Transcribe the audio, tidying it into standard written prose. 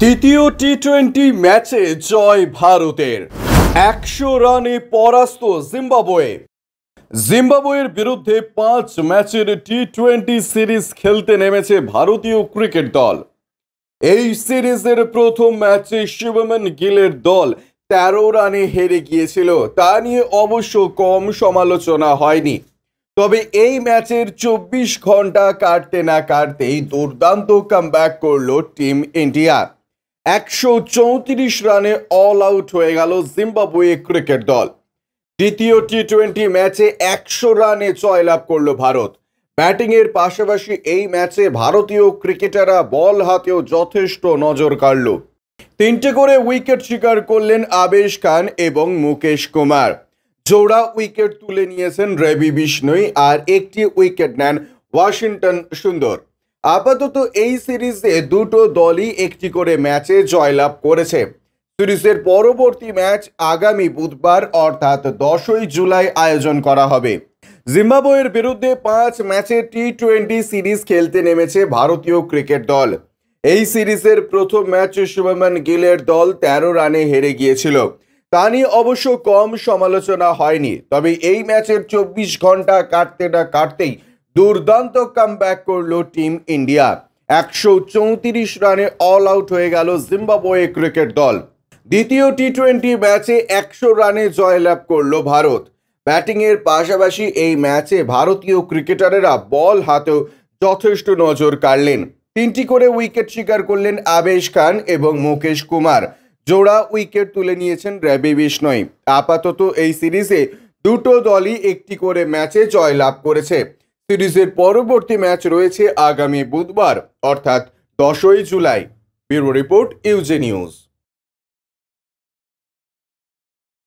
দ্বিতীয় টি-20 ম্যাচে জয় ভারতের। 100 রানে পরাস্ত জিম্বাবুয়ের বিরুদ্ধে 5 ম্যাচের টি-20 সিরিজ খেলতে নেমেছে ভারতীয় ক্রিকেট দল। এই সিরিজের প্রথম ম্যাচে শুভমন গিলের দল 13 রানে হেরে গিয়েছিল। তা নিয়ে অবশ্য কম সমালোচনা হয়নি। তবে এই ম্যাচের 24 ঘন্টা কাটতে না কাটতেই দুর্দান্ত কামব্যাক করল টিম ইন্ডিয়া। 134 রানে অল আউট হয়ে গেল জিম্বাবুয়ে ক্রিকেট দল। দ্বিতীয় টি-20 ম্যাচে 100 রানে জয়লাভ করল ভারত। ব্যাটিংয়ের পাশাপাশি এই ম্যাচে ভারতীয় ক্রিকেটাররা বল হাতেও যথেষ্ট নজর কাড়ল। 3টে করে উইকেট শিকার করলেন আবেশ খান এবং মুকেশ কুমার। জোড়া উইকেট তুলে নিয়েছেন রবি বিষ্ণই আর একটি উইকেট নেন ওয়াশিংটন সুন্দর। আপাতত এই সিরিজে দুটো দলই একটি করে ম্যাচে জয়লাভ করেছে। সিরিজের পরবর্তী ম্যাচ আগামী বুধবার অর্থাৎ 10ই জুলাই আয়োজন করা হবে। জিম্বাবুয়ের বিরুদ্ধে 5 ম্যাচের টি-20 সিরিজ খেলতে নেমেছে ভারতীয় ক্রিকেট দল। এই সিরিজের প্রথম ম্যাচে শুভমন গিলের দল 13 রানে হেরে গিয়েছিল। তা নিয়ে অবশ্য কম সমালোচনা হয়নি। তবে এই ম্যাচের 24 ঘন্টা কাটতে না কাটতেই দুর্দান্ত কামব্যাক করল টিম ইন্ডিয়া। 134 রানে অল আউট হয়ে গেল জিম্বাবুয়ে ক্রিকেট দল। দ্বিতীয় টি-20 ম্যাচে 100 রানে জয়লাভ করল ভারত। ব্যাটিংয়ের পাশাপাশি এই ম্যাচে ভারতীয় ক্রিকেটারেরা বল হাতেও যথেষ্ট নজর কাড়লেন। 3টি করে উইকেট শিকার করলেন আবেশ খান এবং মুকেশ কুমার। জোড়া উইকেট তুলে নিয়েছেন রবি বিষ্ণই। আপাতত এই সিরিজে দুটো দলই একটি করে ম্যাচে জয়লাভ করেছে। সিরিজের পরবর্তী ম্যাচ রয়েছে আগামী বুধবার অর্থাৎ 10ই জুলাই। Bureau report UJ news.